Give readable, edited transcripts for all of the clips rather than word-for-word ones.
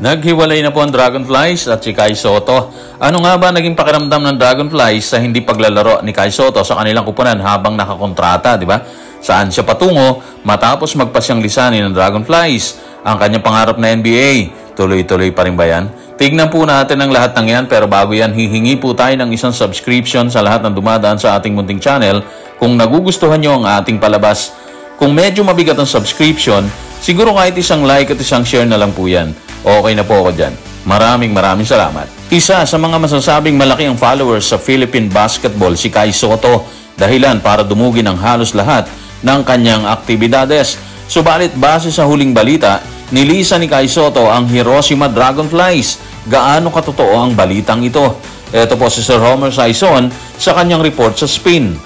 Naghiwalay na po ang Dragonflies at si Kai Sotto. Ano nga ba naging pakiramdam ng Dragonflies sa hindi paglalaro ni Kai Sotto sa kanilang kupunan habang nakakontrata, di ba? Saan siya patungo matapos magpasyang lisanin ng Dragonflies? Ang kanyang pangarap na NBA, tuloy-tuloy pa rin ba yan? Tignan po natin ang lahat ng yan, pero bago yan, hihingi po tayo ng isang subscription sa lahat ng dumadaan sa ating munting channel. Kung nagugustuhan nyo ang ating palabas, kung medyo mabigat ang subscription, siguro kahit isang like at isang share na lang po yan. Okay na po ako dyan. Maraming salamat. Isa sa mga masasabing malaki ang followers sa Philippine basketball si Kai Sotto, dahilan para dumugin ang halos lahat ng kanyang aktibidades. Subalit base sa huling balita, nilisa ni Kai Sotto ang Hiroshima Dragonflies. Gaano katotoo ang balitang ito? Ito po si Sir Homer Sison sa kanyang report sa Spin.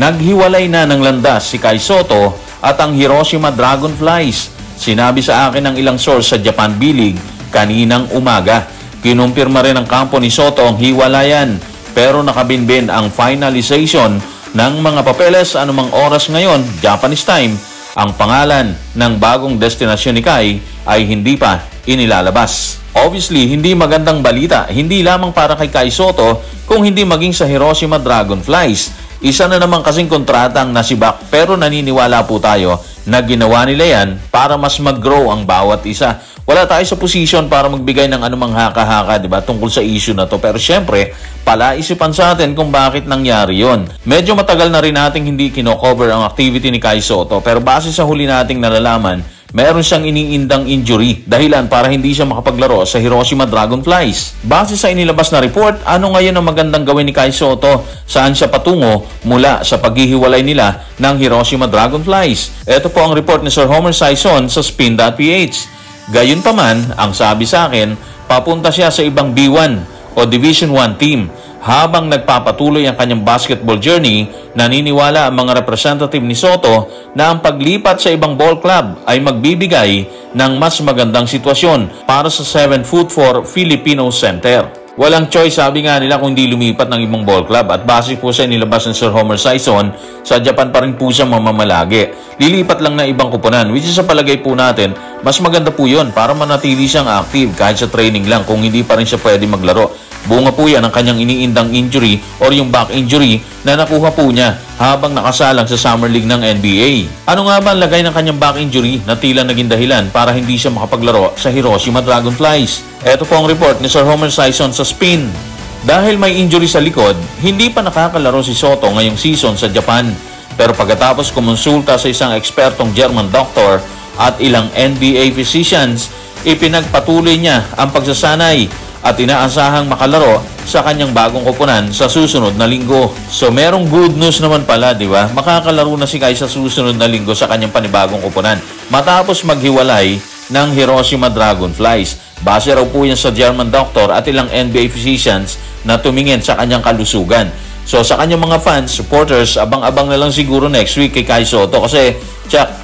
Naghiwalay na ng landas si Kai Sotto at ang Hiroshima Dragonflies. Sinabi sa akin ng ilang source sa Japan B-League kaninang umaga. Kinumpirma rin ng kampo ni Sotto ang hiwalayan, pero nakabinbin ang finalization ng mga papeles anumang oras ngayon, Japanese time. Ang pangalan ng bagong destinasyon ni Kai ay hindi pa inilalabas. Obviously, hindi magandang balita, hindi lamang para kay Kai Sotto, kung hindi maging sa Hiroshima Dragonflies. Isa na naman kasing kontrata ang nasibak, pero naniniwala po tayo na ginawa nila yan para mas mag-grow ang bawat isa. Wala tayo sa posisyon para magbigay ng anumang haka-haka, diba, tungkol sa issue na to. Pero syempre, palaisipan sa atin kung bakit nangyari yon. Medyo matagal na rin nating hindi kino-cover ang activity ni Kai Sotto, pero base sa huli nating nalalaman, meron siyang iniindang injury, dahilan para hindi siya makapaglaro sa Hiroshima Dragonflies. Base sa inilabas na report, ano ngayon ang magandang gawin ni Kai Sotto? Saan siya patungo mula sa paghihiwalay nila ng Hiroshima Dragonflies? Ito po ang report ni Sir Homer Sison sa Spin.ph. Gayunpaman, ang sabi sa akin, papunta siya sa ibang B1 o Division 1 team. Habang nagpapatuloy ang kanyang basketball journey, naniniwala ang mga representative ni Sotto na ang paglipat sa ibang ball club ay magbibigay ng mas magandang sitwasyon para sa 7'4" Filipino center. Walang choice, sabi nga nila, kung hindi lumipat ng ibang ball club, at base po sa inilabas ng Sir Homer Sison, sa Japan pa rin po siya mamamalagi. Lilipat lang na ibang kupunan, which is sa palagay po natin, mas maganda po yun para manatili siyang active kahit sa training lang kung hindi pa rin siya pwede maglaro. Bunga po yan ang kanyang iniindang injury or yung back injury na nakuha po niya habang nakasalang sa Summer League ng NBA. Ano nga ba ang lagay ng kanyang back injury na tila naging dahilan para hindi siya makapaglaro sa Hiroshima Dragonflies? Ito po ang report ni Sir Homer Sison sa Spin. Dahil may injury sa likod, hindi pa nakakalaro si Sotto ngayong season sa Japan. Pero pagkatapos kumonsulta sa isang ekspertong German doctor at ilang NBA physicians, ipinagpatuloy niya ang pagsasanay at inaasahang makalaro sa kanyang bagong kupunan sa susunod na linggo. So merong good news naman pala, di ba? Makakalaro na si Kai sa susunod na linggo sa kanyang panibagong kupunan matapos maghiwalay ng Hiroshima Dragonflies. Base raw po yan sa German doctor at ilang NBA physicians na tumingin sa kanyang kalusugan. So sa kanyang mga fans, supporters, abang-abang na lang siguro next week kay Kai Sotto kasi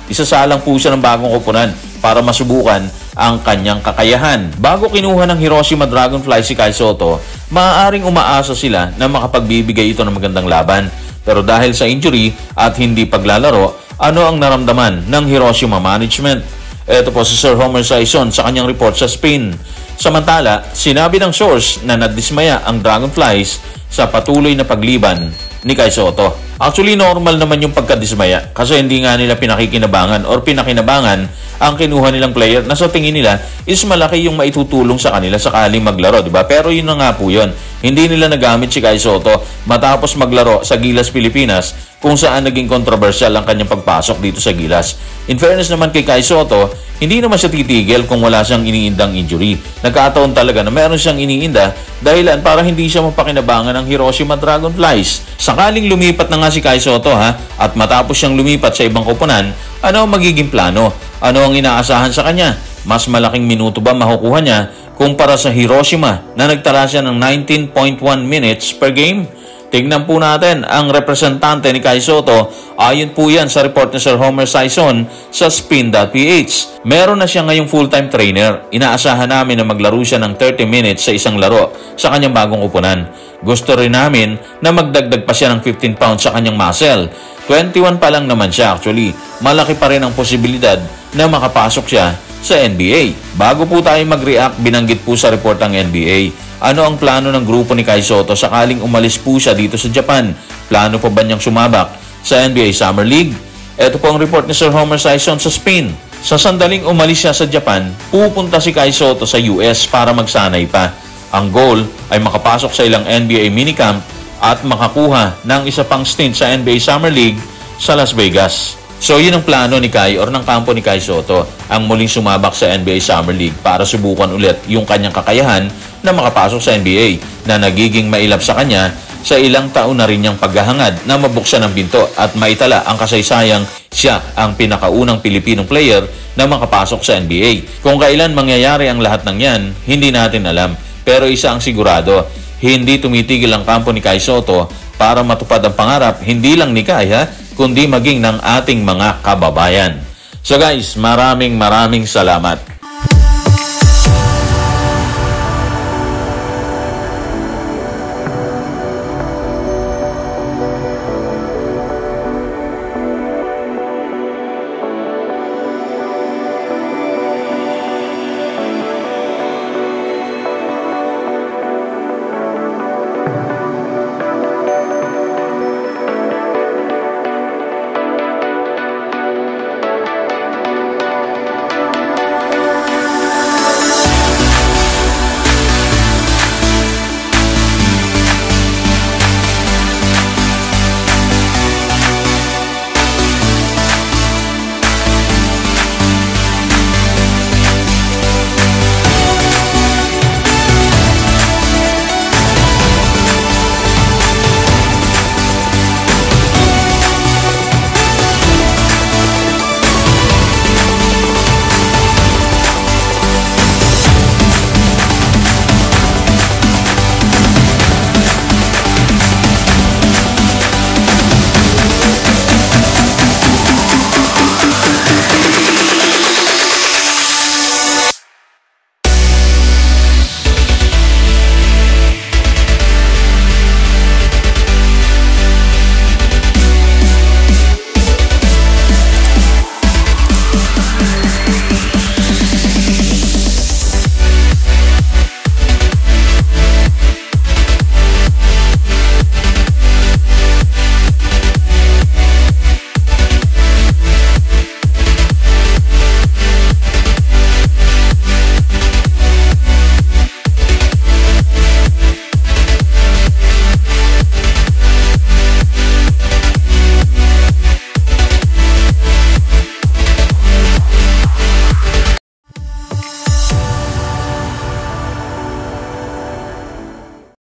isasalang po siya ng bagong kupunan para masubukan ang kanyang kakayahan. Bago kinuha ng Hiroshima Dragonflies si Kai Sotto, maaaring umaasa sila na makapagbibigay ito ng magandang laban. Pero dahil sa injury at hindi paglalaro, ano ang naramdaman ng Hiroshima management? Ito po si Sir Homer Sison sa kanyang report sa Spin. Samantala, sinabi ng source na nadismaya ang Dragonflies sa patuloy na pagliban ni Kai Sotto. Actually, normal naman yung pagkadismaya kasi hindi nga nila pinakikinabangan or pinakinabangan ang kinuha nilang player na sa tingin nila is malaki yung maitutulong sa kanila sakaling maglaro, di ba? Pero yun na nga po yun. Hindi nila nagamit si Kai Sotto matapos maglaro sa Gilas, Pilipinas, kung saan naging controversial ang kanyang pagpasok dito sa Gilas. In fairness naman kay Kai Sotto, hindi naman siya titigil kung wala siyang iniindang injury. Nagkataon talaga na meron siyang iniinda dahilan para hindi siya mapakinabangan ng Hiroshima Dragonflies. Sakaling lumipat na nga si Kai Sotto at matapos siyang lumipat sa ibang kupunan, ano ang magiging plano? Ano ang inaasahan sa kanya? Mas malaking minuto ba makukuha niya kumpara sa Hiroshima na nagtala siya ng 19.1 minutes per game? Tignan po natin ang representante ni Kai Sotto. Ayon po yan sa report ni Sir Homer Sison sa Spin.ph. Meron na siya ngayong full-time trainer. Inaasahan namin na maglaro siya ng 30 minutes sa isang laro sa kanyang bagong kupunan. Gusto rin namin na magdagdag pa siya ng 15 pounds sa kanyang muscle. 21 pa lang naman siya actually. Malaki pa rin ang posibilidad na makapasok siya sa NBA. Bago po tayo mag-react, binanggit po sa report ng NBA. Ano ang plano ng grupo ni Kai Sotto sakaling umalis po siya dito sa Japan? Plano pa ba niyang sumabak sa NBA Summer League? Ito po ang report ni Sir Homer Sison sa Spain. Sa sandaling umalis siya sa Japan, pupunta si Kai Sotto sa US para magsanay pa. Ang goal ay makapasok sa ilang NBA minicamp at makakuha ng isa pang stint sa NBA Summer League sa Las Vegas. So yun ang plano ni Kai or ng kampo ni Kai Sotto, ang muling sumabak sa NBA Summer League para subukan ulit yung kanyang kakayahan na makapasok sa NBA na nagiging mailap sa kanya sa ilang taon na rin niyang paghahangad na mabuksan ang pinto at maitala ang kasaysayang siya ang pinakaunang Pilipinong player na makapasok sa NBA. Kung kailan mangyayari ang lahat ng yan, hindi natin alam. Pero isa ang sigurado, hindi tumitigil ang kampo ni Kai Sotto para matupad ang pangarap, hindi lang ni Kai kundi maging ng ating mga kababayan. So guys, maraming salamat.